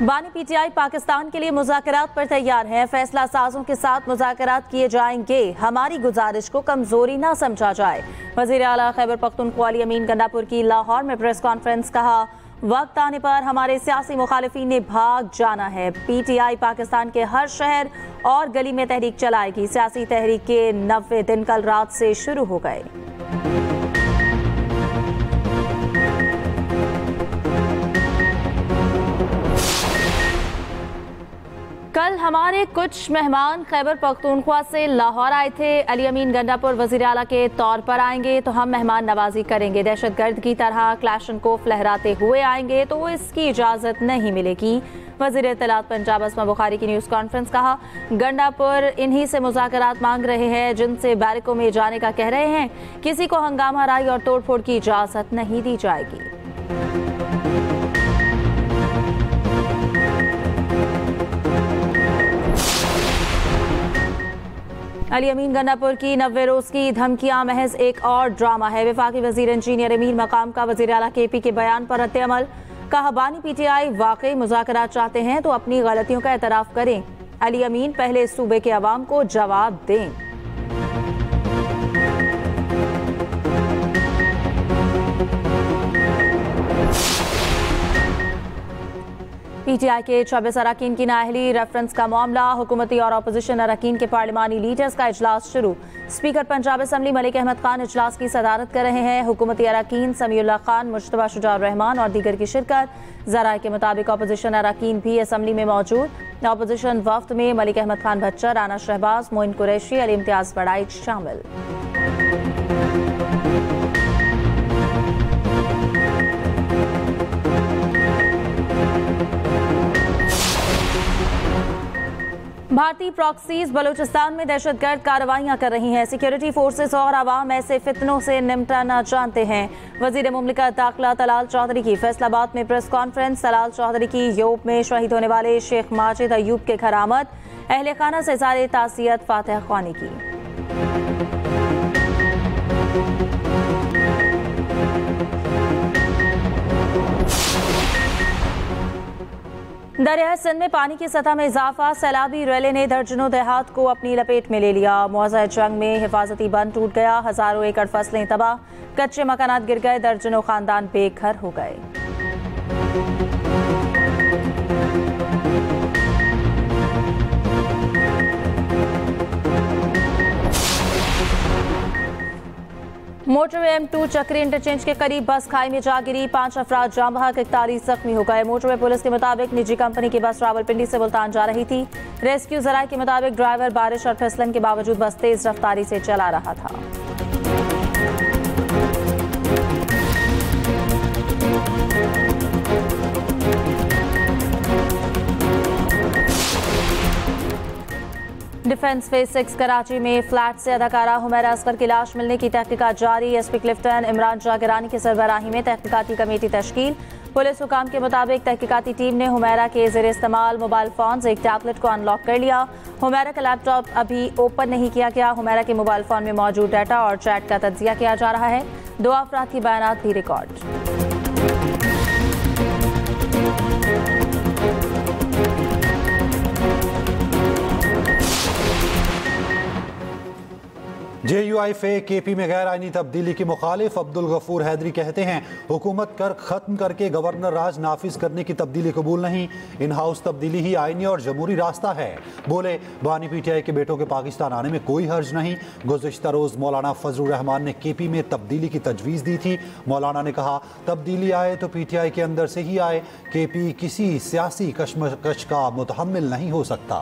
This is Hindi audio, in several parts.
बानी पीटीआई पाकिस्तान के लिए मुज़ाकरात पर तैयार है। फैसला साजों के साथ मुज़ाकरात किए जाएंगे। हमारी गुजारिश को कमजोरी ना समझा जाए। वज़ीर आला खैबर पख्तूनख्वा अली अमीन गंडापुर की लाहौर में प्रेस कॉन्फ्रेंस। कहा, वक्त आने पर हमारे सियासी मुखालिफिन ने भाग जाना है। पीटीआई पाकिस्तान के हर शहर और गली में तहरीक चलाएगी। सियासी तहरीक के 90 दिन कल रात से शुरू हो गए। कल हमारे कुछ मेहमान खैबर पख्तूनख्वा से लाहौर आए थे। अली अमीन गंडापुर वज़ीर आला के तौर पर आएंगे तो हम मेहमान नवाजी करेंगे। दहशतगर्द की तरह क्लाशनकोफ लहराते हुए आएंगे तो इसकी इजाज़त नहीं मिलेगी। वज़ीर इत्तलात पंजाब अस्मा बुखारी की न्यूज़ कॉन्फ्रेंस। कहा, गंडापुर इन्हीं से मुज़ाकरात मांग रहे हैं जिनसे बैरकों में जाने का कह रहे हैं। किसी को हंगामा राई और तोड़फोड़ की इजाज़त नहीं दी जाएगी। अली अमीन गंडापुर की 90 रोज की धमकियां महज एक और ड्रामा है। वफाकी वजीर इंजीनियर अमीर मकाम का वजीर आला केपी के बयान पर रद्द-ए-अमल। कहा, बानी पीटीआई वाकई मुज़ाकरात चाहते हैं तो अपनी गलतियों का एतराफ़ करें। अली अमीन पहले सूबे के अवाम को जवाब दें। पीटीआई के 26 अरकान की नाअहली रेफरेंस का मामला। हुकूमती और अपोजिशन अरकान के पार्लिमानी लीडर्स का इजलास शुरू। स्पीकर पंजाब असम्बली मलिक अहमद खान इजलास की सदारत कर रहे हैं। हुकूमती अरकान समीउल्लाह खान, मुश्तबा शुजा रहमान और दीगर की शिरकत। ज़राए के मुताबिक अपोजिशन अरकान भी असम्बली में मौजूद। अपोजिशन वफ्द में मलिक अहमद खान भच्चर, राना शहबाज, मोइन कुरैशी, अली इम्तियाज बड़ाइच शामिल। भारतीय प्रॉक्सीज बलूचिस्तान में दहशतगर्द कार्रवाइयां कर रही हैं। सिक्योरिटी फोर्सेस और आवाम ऐसे फितनों से निपटना जानते हैं। वजीर मुमलिकत दाखिला तलाल चौधरी की फैसलाबाद में प्रेस कॉन्फ्रेंस। तलाल चौधरी की यूरोप में शहीद होने वाले शेख माजिद अयूब के घर आमद। अहले खाना से इज़हार ताज़ियत फातिह ख्वानी की। दरियाए सिंध में पानी की सतह में इजाफा। सैलाबी रैले ने दर्जनों देहात को अपनी लपेट में ले लिया। मुआवजा जंग में हिफाजती बंद टूट गया। हजारों एकड़ फसलें तबाह। कच्चे मकानात गिर गए। दर्जनों खानदान बेघर हो गए। मोटरवे M2 चक्री इंटरचेंज के करीब बस खाई में जा गिरी। 5 अफराद जाम बहक, 41 जख्मी हो गए। मोटरवे पुलिस के मुताबिक निजी कंपनी की बस रावलपिंडी से मुल्तान जा रही थी। रेस्क्यू जराये के मुताबिक ड्राइवर बारिश और फिसलन के बावजूद बस तेज रफ्तारी से चला रहा था। डिफेंस फेज 6 कराची में फ्लैट से अदाकारा हुमैरा असगर की लाश मिलने की तहकीकात जारी। एसपी क्लिफ्टन इमरान जागरानी की सरबराही में तहकीकाती कमेटी तश्कील। पुलिस हुकाम के मुताबिक तहकीकाती टीम ने हुमैरा के ज़ेर इस्तेमाल मोबाइल फोन एक टैबलेट को अनलॉक कर लिया। हुमैरा का लैपटॉप अभी ओपन नहीं किया गया। हुमैरा के मोबाइल फोन में मौजूद डाटा और चैट का तज्जिया किया जा रहा है। 2 अफराद की बयानात भी रिकॉर्ड। JUIFA KP में गैर आईनी तब्दीली की मुखालिफ अब्दुल गफूर हैदरी कहते हैं, हुकूमत कर खत्म करके गवर्नर राज नाफिज करने की तब्दीली कबूल नहीं। इन हाउस तब्दीली ही आईनी और जमहूरी रास्ता है। बोले, बानी पीटीआई के बेटों के पाकिस्तान आने में कोई हर्ज नहीं। गुज़िश्ता रोज़ मौलाना फजलुर रहमान ने KP में तब्दीली की तजवीज़ दी थी। मौलाना ने कहा, तब्दीली आए तो PTI के अंदर से ही आए। KP किसी सियासी कशमकश का मुतहम्मिल नहीं हो सकता।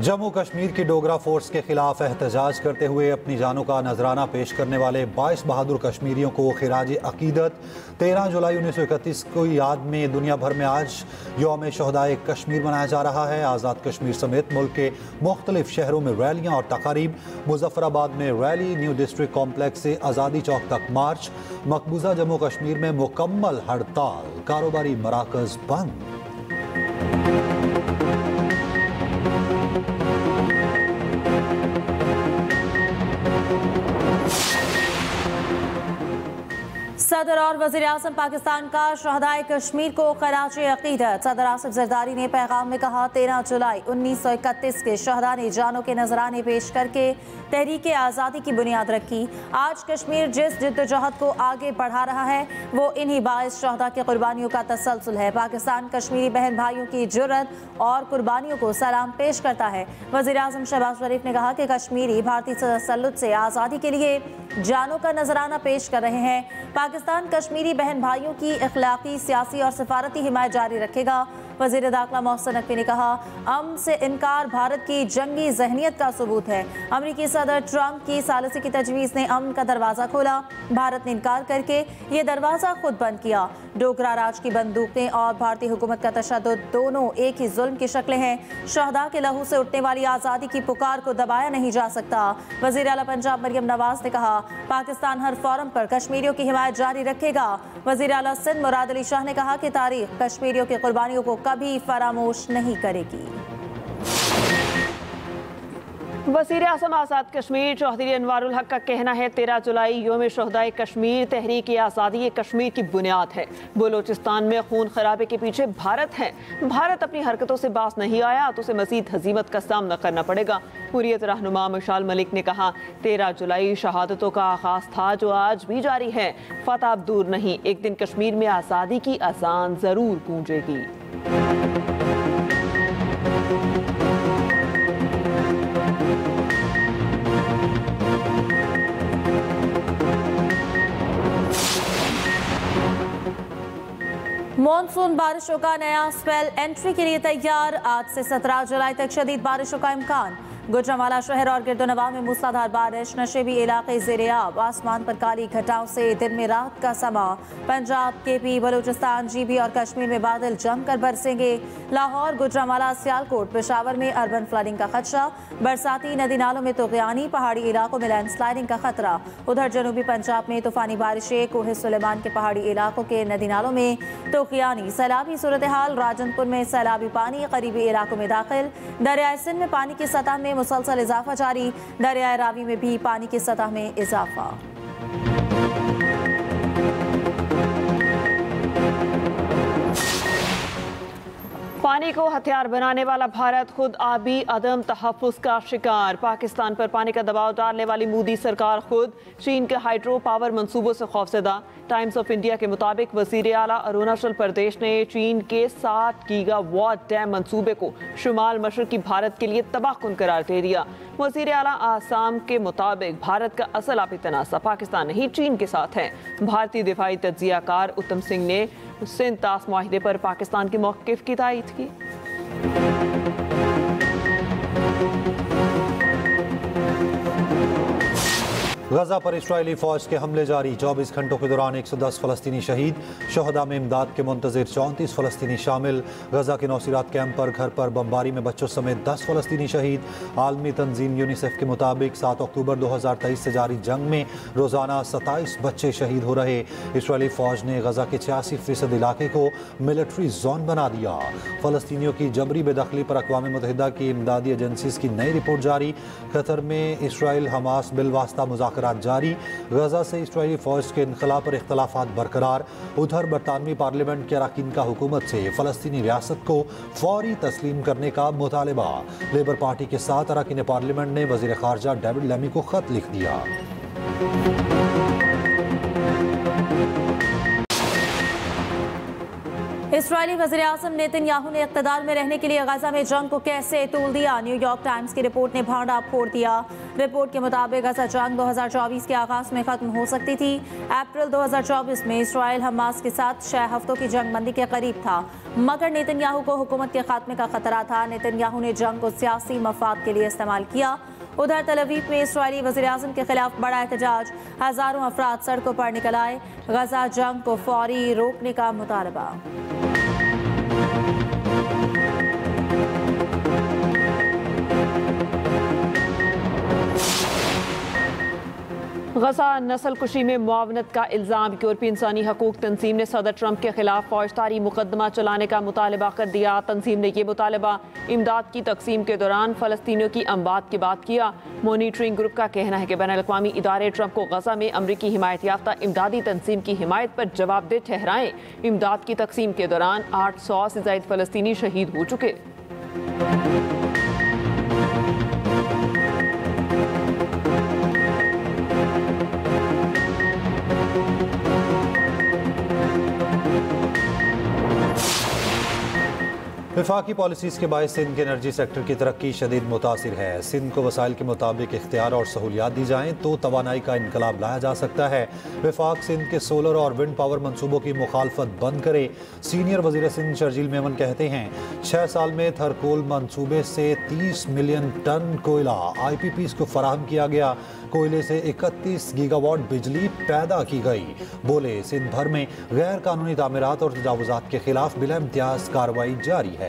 जम्मू कश्मीर की डोगरा फोर्स के खिलाफ एहतजाज करते हुए अपनी जानों का नजराना पेश करने वाले 22 बहादुर कश्मीरियों को खिराज अकीदत। 13 जुलाई 1931 को याद में दुनिया भर में आज यौम शहदाए कश्मीर मनाया जा रहा है। आज़ाद कश्मीर समेत मुल्क के मुख्तलिफ शहरों में रैलियाँ और तकारीब। मुजफ्फराबाद में रैली, न्यू डिस्ट्रिक्ट कॉम्प्लेक्स से आज़ादी चौक तक मार्च। मकबूजा जम्मू कश्मीर में मुकम्मल हड़ताल, कारोबारी मराकज बंद। सदर और वज़ीर-ए-आज़म पाकिस्तान का शहदाए कश्मीर को खराजे अकीदत। सदर आसिफ जरदारी ने पैगाम में कहा, 13 जुलाई 1931 के शहदा ने जानों के नजराने पेश करके तहरीक आज़ादी की बुनियाद रखी। आज कश्मीर जिस जिद्दोजहद को आगे बढ़ा रहा है वो इन्हीं बाइस शहदा की कुर्बानियों का तसलसल है। पाकिस्तान कश्मीरी बहन भाइयों की जुर्रत और कुर्बानियों को सलाम पेश करता है। वज़ीर-ए-आज़म शहबाज शरीफ ने कहा कि कश्मीरी भारतीय तसल्लुत से आज़ादी के लिए जानों का नजराना पेश कर रहे हैं। पाकिस्तान कश्मीरी बहन भाइयों की इखलाकी, सियासी और सफारती हिमायत जारी रखेगा। वज़ीर दाखिला मोहसिन नकवी ने कहा, अमन से इनकार भारत की जंगी जहनीत का सबूत है। अमरीकी सदर ट्रंप की सालिसी की तजवीज़ ने अमन का दरवाज़ा खोला। भारत ने इनकार करके ये दरवाज़ा खुद बंद किया। डोगरा राज की बंदूकें और भारतीय हुकूमत का तशद्दुद दोनों एक ही जुल्म की शक्लें हैं। शहदा के लहू से उठने वाली आज़ादी की पुकार को दबाया नहीं जा सकता। वज़ीर आला पंजाब मरियम नवाज ने कहा, पाकिस्तान हर फोरम पर कश्मीरियों की हिमायत जारी रखेगा। वज़ीर आला सिंध मुराद अली शाह ने कहा कि तारीख कश्मीरियों की कुर्बानियों को कभी फरामोश नहीं करेगी। वज़ीर आज़म आज़ाद कश्मीर चौधरी अनवारुल हक का कहना है, 13 जुलाई योम शहदाए कश्मीर तहरीक आज़ादी कश्मीर की बुनियाद है। बलूचिस्तान में खून खराबे के पीछे भारत है। भारत अपनी हरकतों से बाज नहीं आया तो उसे मजीद हजीमत का सामना करना पड़ेगा। हुर्रियत रहनुमा मशाल मलिक ने कहा, 13 जुलाई शहादतों का आगाज था जो आज भी जारी है। फतह अब दूर नहीं, एक दिन कश्मीर में आज़ादी की अजान जरूर गूंजेगी। मॉनसून बारिशों का नया स्पेल एंट्री के लिए तैयार। आज से 17 जुलाई तक शदीद बारिशों का इम्कान। गुजरांवाला शहर और गिरदोनवा में मूसलाधार बारिश, नशेबी इलाके ज़ेर-ए-आब। आसमान पर काली घटाओं से दिन में रात का समा। पंजाब, केपी, बलूचिस्तान, जीबी और कश्मीर में बादल जमकर बरसेंगे। लाहौर, गुजरांवाला, सियालकोट, पेशावर में अर्बन फ्लडिंग का खदशा। बरसाती नदी नालों में तुग़यानी, पहाड़ी इलाकों में लैंडस्लाइडिंग का खतरा। उधर जनूबी पंजाब में तूफानी बारिशें, कोहे सुलेमान के पहाड़ी इलाकों के नदी नालों में तुग़यानी। सैलाबी सूरत हाल, राजनपुर में सैलाबी पानी करीबी इलाकों में दाखिल। दरियाए सिंध में पानी की सतह में मुसलसल इजाफा जारी। दरियाए रावी में भी पानी की सतह में इजाफा। पानी को हथियार बनाने वाला भारत खुद आबी अदम तहफ़्फ़ुज़ का शिकार। पाकिस्तान पर पानी का दबाव डालने वाली मोदी सरकार खुद चीन के हाइड्रो पावर मंसूबों से खौफज़दा। टाइम्स ऑफ इंडिया के मुताबिक वज़ीर आला अरुणाचल प्रदेश ने चीन के 7 गीगावाट डैम मंसूबे को शुमाल मशरक़ी भारत के लिए तबाहकुन करार दे दिया। वज़ीर आला आसाम के मुताबिक भारत का असल आपी तनाज़ा पाकिस्तान नहीं चीन के साथ है। भारतीय दिफाई तज्ज़ियाकार उत्तम सिंह ने सिंध तास मुआहिदे पर पाकिस्तान के मौक़िफ़ की तायीद की। गजा पर इस्राएली फौज के हमले जारी। 24 घंटों के दौरान 110 फ़लस्तीनी शहीद। शहदा में इमदाद के मुंतज़िर 34 फ़लस्तीनी शामिल। गजा के नौसीरात कैंप पर घर पर बमबारी में बच्चों समेत 10 फ़लस्तीनी शहीद। आलमी तंजीम यूनिसेफ के मुताबिक 7 अक्टूबर 2023 से जारी जंग में रोज़ाना 27 बच्चे शहीद हो रहे। इस्राएली फौज ने गजा के 86% इलाके को मिलिट्री जोन बना दिया। फ़लस्तीनियों की जबरी बेदखली पर अक़वाम मुत्तहिदा की इमदादी एजेंसीज की नई रिपोर्ट जारी। कतर में इसराइल हमास बिलवास्ता मुज़ाकरात जारी। गजा से इस्राएली फौज के इनखला पर इख्तलाफात बरकरार। उधर बरतानवी पार्लियामेंट के अरकान का हुकूमत से फ़लस्तीनी रियासत को फौरी तस्लीम करने का मुतालबा। लेबर पार्टी के 7 अरकान पार्लियामेंट ने वज़ीर ख़ारजा डेविड लेमी को ख़त लिख दिया। इस्राएली वज़ीर-ए-आज़म नेतन्याहू ने इक़्तिदार में रहने के लिए गजा में जंग को कैसे तूल दिया। न्यूयॉर्क टाइम्स की रिपोर्ट ने भांडा फोड़ दिया। रिपोर्ट के मुताबिक गजा जंग 2024 के आगाज में खत्म हो सकती थी। अप्रैल 2024 में इस्राएल हमास के साथ 6 हफ्तों की जंगबंदी के करीब था, मगर नेतन्याहू को हुकूमत के खात्मे का खतरा था। नेतन्याहू ने जंग को सियासी मफाद के लिए इस्तेमाल किया। उधर तल अवीव में इस्राएली वज़ीर-ए-आज़म के खिलाफ बड़ा एहतजाज। हज़ारों अफराद सड़कों पर निकल आए। गजा जंग को फौरी रोकने का मुतालबा। गजा नस्ल कुशी में मुआवनत का इल्ज़ाम। यूरोपीय इंसानी हकूक तंजीम ने सदर ट्रंप के खिलाफ फौजदारी मुकदमा चलाने का मुतालबा कर दिया। तंजीम ने यह मुतालबा इमदाद की तकसीम के दौरान फ़लस्तीनियों की अमवात के बाद किया। मॉनिटरिंग ग्रुप का कहना है कि बैनुल-अक़वामी इदारे ट्रंप को गजा में अमरीकी हिमायत याफ्ता इमदादी तंजीम की हिमायत पर जवाबदेह ठहराएं। इमदाद की तकसीम के दौरान 800 से ज़ायद फ़लस्तीनी शहीद हो चुके। वफाकी पॉलिसीज़ के बायस सिंध के एनर्जी सेक्टर की तरक्की शदीद मुतासिर है। सिंध को वसाइल के मुताबिक इख्तियार और सहूलियात दी जाएँ तो तवानाई का इनकलाब लाया जा सकता है। वफाक सिंध के सोलर और विंड पावर मनसूबों की मुखालफत बंद करे। सीनियर वज़ीर सिंध शर्जील मेमन कहते हैं 6 साल में थरकोल मनसूबे से 30 मिलियन टन कोयला IPPs को फराहम किया गया। कोयले से 31 गीगावाट बिजली पैदा की गई। बोले सिंध भर में गैर कानूनी तामीरात और तजावुजात के खिलाफ बिला इम्तियाज कार्रवाई जारी है।